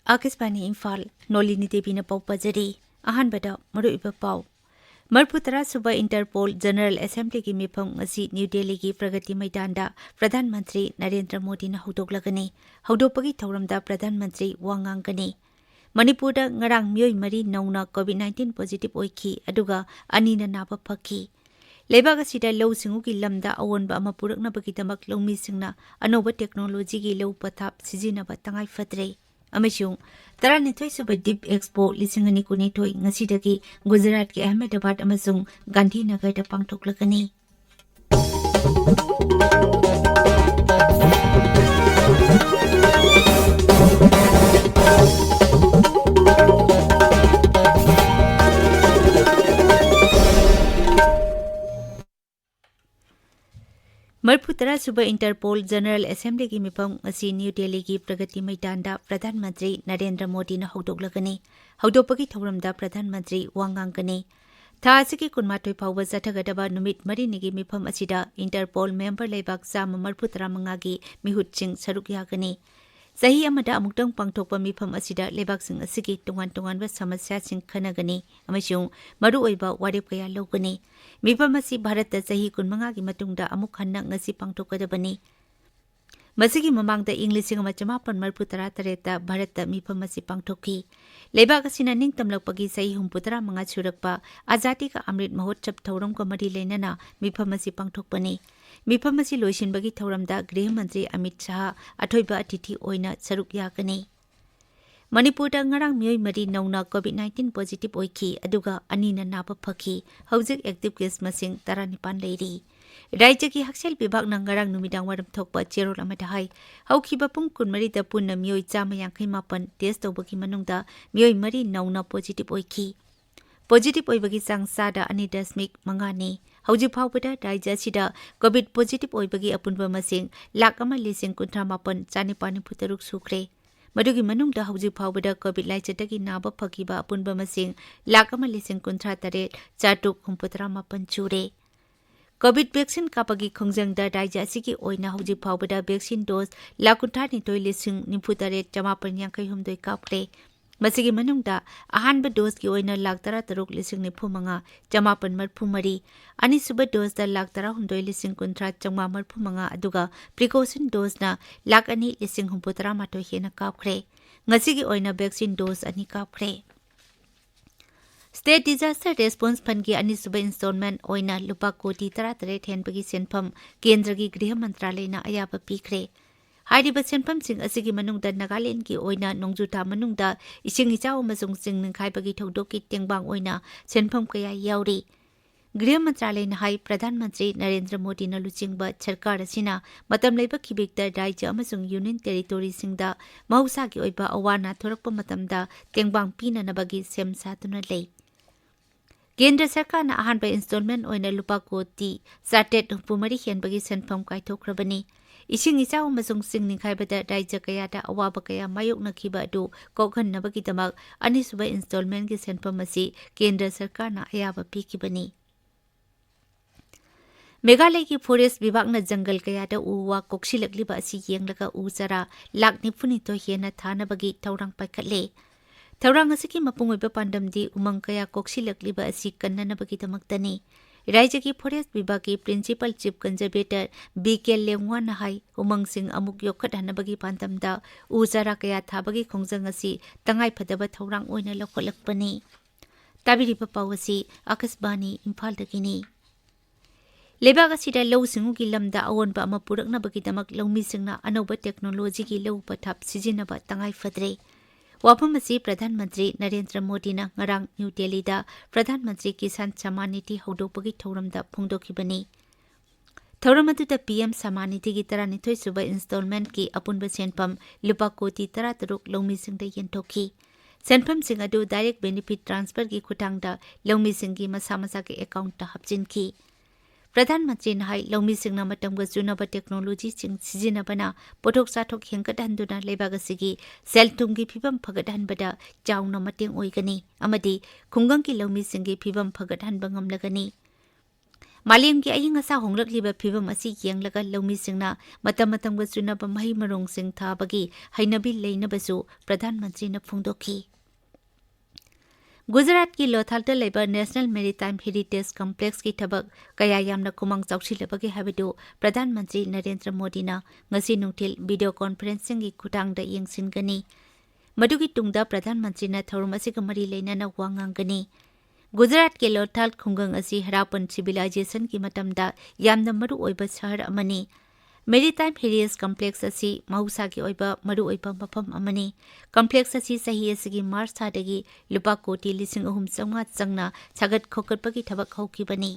आकाशवाणी इम्फाल नोलिनी देवी न पाउ पजरी अहानबदा मरुइबा पाउ मरफुतरा सुबह इंटरपोल जनरल असेंबली की मिफम असी न्यू दिल्ली की प्रगति मैदान प्रधानमंत्री नरेंद्र मोदी न हौदोगलगनी हौदोपगी थौरमदा प्रधानमंत्री वांगांगनी मणिपुर ngarang म्योय मरी नौना कोविड-19 पॉजिटिव ओइखी अदुगा अनीना नाबा फकी लेबाग असिदा लौ सिंगु की लमदा अवोनबा अमा पुरकनबगीदमक लौमी सिंगना अनोबा टेक्नोलॉजी की लौ पथाप सिजिनबा तंगाई फतरे अमशुं तरानिथोय सुबह दीप एक्सपो लिसिंगनी कुनिथोय ngasiदगी गुजरात के अहमदाबाद अमसुंग गांधीनगर दा पांगथोकलगनी मरफुतरा सुबह इंटरपोल जनरल असेंबली की मिफम असी न्यू दिल्ली की प्रगति मैदान प्रधानमंत्री नरेंद्र मोदी न हौदोगलगनी हौदोपगी थौरमदा प्रधानमंत्री वांगांगनी था असगी कुनमाथोय फाउबा जथगदबा नुमित मरिनिगी मिफम असिदा इंटरपोल मेंबर लेबाक चाम मरफुतरा मंगागी मिहुतसिंग सरुक यागनी सही अमदा अमुक्तंग पांगथोकपा मिफम असिदा लेबाकसिंग असगी तोंगान तोंगानबा समस्यासिंग खनगनी अमशुं मरु ओइबा वारेप कया लौगनी मिफम असि भारत सही कुनमंगा की मतुंगदा अमुक हन्ना ngasi पांगथोकदबनी मसिगी ममांगदा इंग 1947 भारत मिफम असि पांगथोकी लेबाक असिना निंगतमलकपगी सही 63 सुरकपा आजादी का अमृत महोत्सव थौरम को मरी लेनना मिफम असि पांगथोकपनी मिफम असि लोइसिनबगी थौरमदा गृह मंत्री अमित शाह अथोइबा अतिथि ओइना सरुक यागनी मणिपुर ngarang म्योय मरी नौना कोविड-19 पॉजिटिव ओइखी अदुगा अनीना नाबा फकी हौजिक एक्टिव केस मसिंग 19 लेरी राज्य की हक्सेल विभाग ngarang नुमिदांग वारम थोकपा चेरोल अमदा हाई हौखिबा पुंग कुनमरी दा पुन्ना म्योय 158 टेस्ट तौबगी मनुंगदा म्योय मरी नौना पॉजिटिव ओइखी पॉजिटिव ओइबगी चांगसादा 2.5 हौजिक फाउबदा राज्य सिदा कोविड पॉजिटिव ओइबगी अपुनबा मसिंग लाख अमा लिसिंग 58 सुख्रे मदुगी मनुंगदा हौजिक फाउबदा कोविड लाइचतगी नाबा फकीबा अपुनबा मसिंग लाख अमा लिसिंग 53 चुरे कोविड वैक्सीन कापगी खोंजंगदा राज्य असिगी ओइना हौजिक फाउबदा वैक्सीन डोज लाख 93,94,950 कापरे मसिगी मनुंगदा अहानबा डोज की ओइना लाख 13,95,950 अनिसुबा डोज दा लाख 13,19,950 अदुगा प्रिकॉशन डोज ना लाख 2,950 हेना कापखरे ngasiगी ओइना वैक्सीन डोज अनि कापखरे स्टेट डिजास्टर रेस्पॉन्स फंड की अनिसुबा इंस्टॉलमेंट ओइना लुपा कोटी 13 हेनबगी सेनफम केंद्र की गृह मंत्रालयना अयाबा पीखरे हाइरिबा सेनफम सिंग असिगी मनुंगदा नागालैंड की ओइना नोंगजुथा मनुंगदा इसिंग इचाव अमसुंग सिंग निखाइबगी थौदोक की टेंगबांग ओइना सेनफम कया याउरी गृह मंत्रालय ने हाई प्रधानमंत्री नरेंद्र मोदी न लुचिंगबा सरकार असिना मतम लेबा खिबिकदा राज्य अमसुंग यूनियन टेरिटोरी सिंगदा महौसा की ओइबा अवाना थोरकपा मतमदा टेंगबांग पीननबगी सेम सातुना ले केंद्र सरकार न अहानबा इंस्टॉलमेंट ओइना लुपा कोटी 7.64 हेनबगी सेनफम काइथोक्रबनी इसिंग इचाव अमसुंग सिंग निखाइबदा राज्य कयादा अवाबा कया मायोकनखिबा अदु कोखन्नबगीदमक अनिसुबा इंस्टॉलमेंट की सेनफम असि केंद्र सरकार न अयाबा पीखिबनी मेघालय की फॉरेस्ट विभाग न जंगल कयादा उवा कोक्सिलकलिबा असि येंगलगा उजरा लाख 92 हेना थानबगी थौरांग पाइखले थौरांग असि मपुंग ओइबा पांडमदी उमंग कया कोक्सिलकलिबा असि कन्ननबगीदमक्तनी राज्य की फॉरेस्ट विभाग की प्रिंसिपल चीफ कंजर्वेटर बीके लेंगवा नहाई उमंग सिंह अमुक योखटहनबगी पांडमदा उजरा कया थाबगी खोंजंग असि तंगाई फदबा थौरांग ओइना लखोलकपनी ताबिरिबा पावसी आकाशवाणी इम्फाल दगिनी लेबाग असिदा लौ सिंगु की लमदा अवोनबा अमा पुरकनबगीदमक लौमी सिंगना अनौबा टेक्नोलॉजी की लौ पथाप सिजिनबा तंगाई फदरे वाफम असी प्रधानमंत्री नरेंद्र मोदी न ngarang न्यू दिल्ली दा प्रधानमंत्री किसान सम्मान निधि हौदोपगी थौरमदा फोंदोखिबनी थौरम अदुदा पीएम सम्मान निधि की 13 सुबह इंस्टॉलमेंट की अपुनबा सेनफम लुपा कोटी 13 लौमी सिंगदा येंथोखी सेनफम सिंग अदु डायरेक्ट बेनिफिट ट्रांसफर की खुटांगदा लौमी सिंग की मसा मसा के अकाउंट ता हपजिनखी प्रधानमंत्री नहाई लौमी सिंगना मतंग जुनब टेक्नोलॉजी सिंग सिजिनबना पोथोक साथोक हेंगकटहनदुना लेबागसिगी सेल थुमगी फिबम फगटहनबदा चाउना मतेंग ओइगनी अमदी खुंगंग की लौमी सिंगी फिबम फगटहनबा ngamlagani मालेमगी अयिंग असा होंगलक्लिबा फिबम असी येंगलगा लौमीसिंगना मतम मतमगा चुनबा मही मरोंगसिंग थाबगी हैनबी लेनबसु प्रधानमंत्री न फोंदोखी। गुजरात की लोथालता लेबर नेशनल मेरीटाइम हेरिटेज कॉम्प्लेक्स की थबक कया यामना कुमांग चौसिलबगे हाबिदु प्रधानमंत्री नरेंद्र मोदी ना ngasi नुथिल वीडियो कॉन्फ्रेंसिंग की खुटांगदा येंगसिनगनी। मदुगी तुंगदा प्रधानमंत्री ना थौरम असिग मरी लेनाना वांगांगनी। गुजरात के लोथाल खुंगंग असी हरापन सिविलाइजेशन की मतमदा यामना मरु ओइबा शहर अमनी। मेरीटाइम हेरिटेज कॉम्प्लेक्स असी महुसागी ओइबा मरु ओइबा मफम अमनी। कॉम्प्लेक्स असी सही असिगी मार्च थादगी लुपा कोटी 3,300 चंगना छागत खोकटपगी थबक हौकिबनी।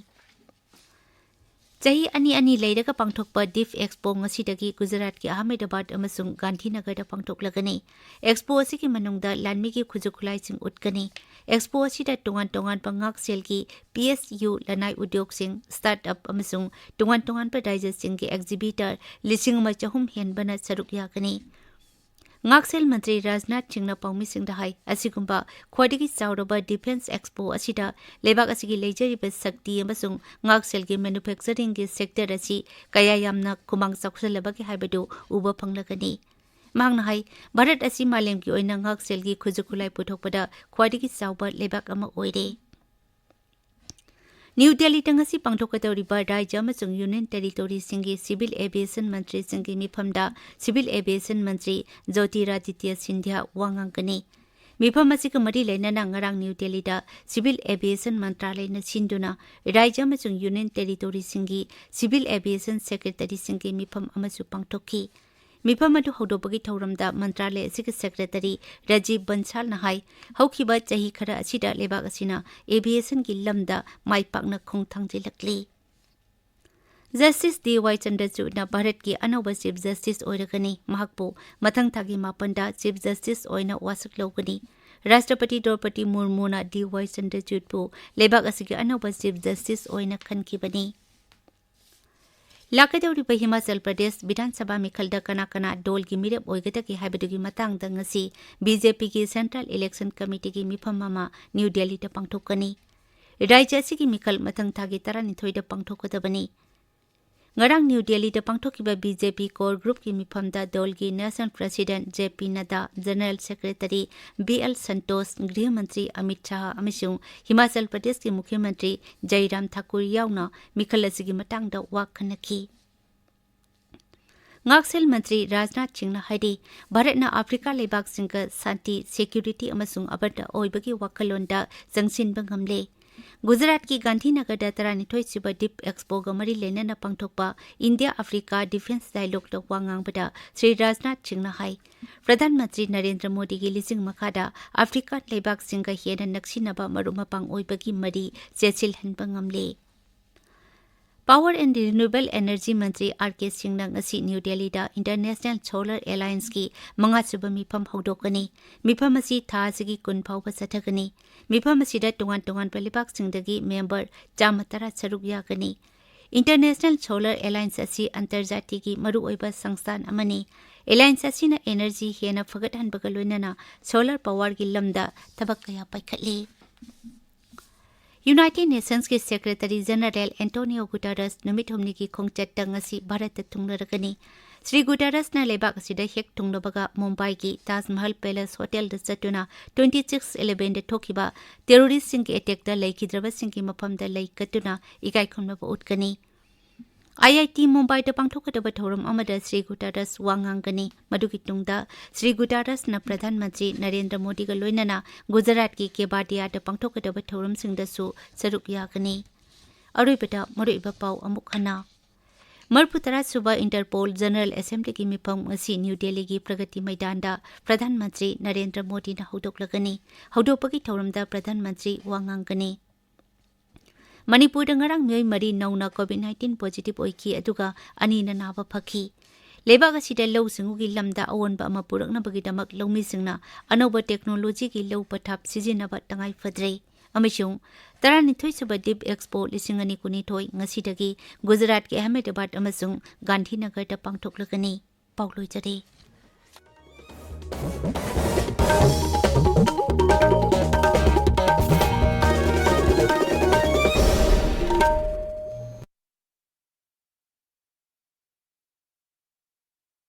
चही अनि लेरगा पांगथोकपा डिफ एक्सपो ngasiदगी गुजरात की अहमदाबाद अमसुंग गांधीनगरदा पांगथोकलगनी। एक्सपो असिगी मनुंगदा लानमीगी खुजुखुलाइसिंग उटगनी। एक्सपो असिदा टोंगान पंगाक सेल की PSU लनाई उद्योग सिंह स्टार्टअप अमसुंग टोंगान राज्य सिंह की एग्जिबिटर 4,000 हेनबना सरुक यागनी। ngaksil मंत्री राजनाथ सिंह पाउमी सिंह हाई असिगुंबा ख्वाइदगी चाउरबा डिफेंस एक्सपो असिदा लेबाक असिगी लेजरिबा शक्ति अमसुंग ngaksil की मैन्युफैक्चरिंग की सेक्टर असी कया यामना कुमांग चौखलबगे हाइबदु उबा फंगलगनी। मांगना हाई भारत असी मालेम की ओइना ngaksil की खुजुखुलाई पुथोकपदा ख्वाइदगी चाउबा लेबाक अमा ओइरे। न्यू दिल्ली तंगसी पांगथोकतौरिबा राज्य अमसुंग यूनियन टेरिटोरी सिंगी सिविल एविएशन मंत्री सिंगी मिफमदा सिविल एविएशन मंत्री ज्योतिरादित्य सिंधिया वांगांगनी। मिफम असिग मरी लेनाना ngarang न्यू दिल्ली दा सिविल एविएशन मंत्रालय न सिंदुना राज्य अमसुंग यूनियन टेरिटोरी सिंगी सिविल एविएशन सेक्रेटरी सिंगी मिफम अमसु पांगथोकी। मिफम अदु हौदोबगी थौरमदा मंत्रालय असिग सेक्रेटरी राजीव बंसाल नहाई हौखिबा चही खरा असिदा लेबाक असिना एविएशन की लमदा माइपाकना खोंथांजिलकली। जस्टिस DY चंद्रचूड भारत की अनौबा चीफ जस्टिस ओइरगनी। महकपो मथंग थागी मापनदा चीफ जस्टिस ओइना वासक लौगनी। राष्ट्रपति द्रौपदी मुर्मुना DY चंद्रचूडपु लेबाक असिगी अनौबा चीफ जस्टिस ओइना खनखिबनी। लाकदौरिबा हिमाचल प्रदेश विधानसभा मिखलदा कना डोल की मिरेप ओइगदगी हाइबदुगी मतंगदा ngasi बीजेपी की सेंट्रल इलेक्शन कमिटी की मिफम मा न्यू दिल्ली दा पांगथोकनी। राज्य असिगी मिखल मथंग थागी 12 दा पांगथोकदबनी। ngarang न्यू दिल्ली दा पांगथोकिबा बीजेपी कोर ग्रुप की मिफमदा डोल की national president JP Nadda, general secretary BL संतोष, गृह मंत्री अमित शाह अमसुंग हिमाचल प्रदेश के मुख्यमंत्री जयराम ठाकुर यावना मिखल असिगी मतंगदा वाखनखी। ngaksil मंत्री राजनाथ सिंह हाइदी भारतना अफ्रीका लेबाक सिंह शांति सिक्योरिटी अमसुंग अबदा ओइबगी वाखलोंदा जंगसिनबा ngamle। गुजरात की गांधीनगर 12 डिप एक्सपो गमरी लेना पांगथोकपा इंडिया अफ्रीका डिफेंस डायलॉग द वांगांगबदा श्री राजनाथ सिंह हाई प्रधानमंत्री नरेंद्र मोदी की लिसिंग मखादा अफ्रीका लेबाक सिंह हेन नक्सिनबा मरुमपांग ओइबगी मरी चेचिल हनबा ngamle। Power and renewable energy मंत्री RK Singh ngasi new Delhi दा इंटरनेशनल सोलर एलायंस की मंगासुबा मिफम हौदोकनी। मिफम असी था असिगी 10 फाउबा चथगनी। मिफम असिदा टोंगान पलिबाक सिंगदगी मेंबर 110 सरुक यागनी। इंटरनेशनल सोलर एलायंस असी अंतर्जातीय की मरु ओइबा संस्थान अमनी। एलायंस असिना एनर्जी हेना फगतहनबगा लोइनाना सोलर पावर की लमदा थबक कया पाइखतली। यूनाइटेड नेशंस के सेक्रेटरी जनरल एंटोनियो गुटेरेस नुमित हुमनी की खोंगचट ngasi भारत थुंगनरगनी। श्री गुटेरेस ना लेबाक असिदा हेक थुंगनबगा मुंबई की ताजमहल पैलेस होटल द चटुना 26/11 द थोकिबा टेररिस्ट सिंह के अटैक द लेखिद्रबा सिंह की मफम द लेकतुना इकाई खुमनबा उठगनी। IIT मुंबई द पांगथोकदबा थौरम अमदा श्री गुटेरेस वांगांगनी। मदुगी तुंगदा श्री गुटेरेस न प्रधानमंत्री नरेंद्र मोदी का लोइनाना गुजरात की केबाडिया द पांगथोकदबा थौरम सिंगदसु सरुक यागनी। अरुइबदा मरुइबा पाउ अमुक हना। मरपुतरा सुबह इंटरपोल जनरल असेंबली की मिफम ngasi न्यू दिल्ली की प्रगति मैदान प्रधानमंत्री नरेंद्र मोदी न हौदोकलगनी। हौदोपगी थौरमदा प्रधानमंत्री वांगांगनी। मणिपुर ngarang म्योय मरी नौना COVID-19 पॉजिटिव ओइकी अदुगा अनीना नाबा फखी। लेबाक असिदा लौ सिंगुगी लमदा अवोनबा अमा पुरकनबगीदमक लौमीसिंगना अनौबा टेक्नोलॉजी की लौ पथाप सिजिनबा तंगाई फद्रे। अमसुंग 12 सुबह डिप एक्सपो 2022 ngasiदगी गुजरात के अहमदाबाद अमसुंग गांधीनगर दा पांगथोकलगनी। पाउलोइजरे।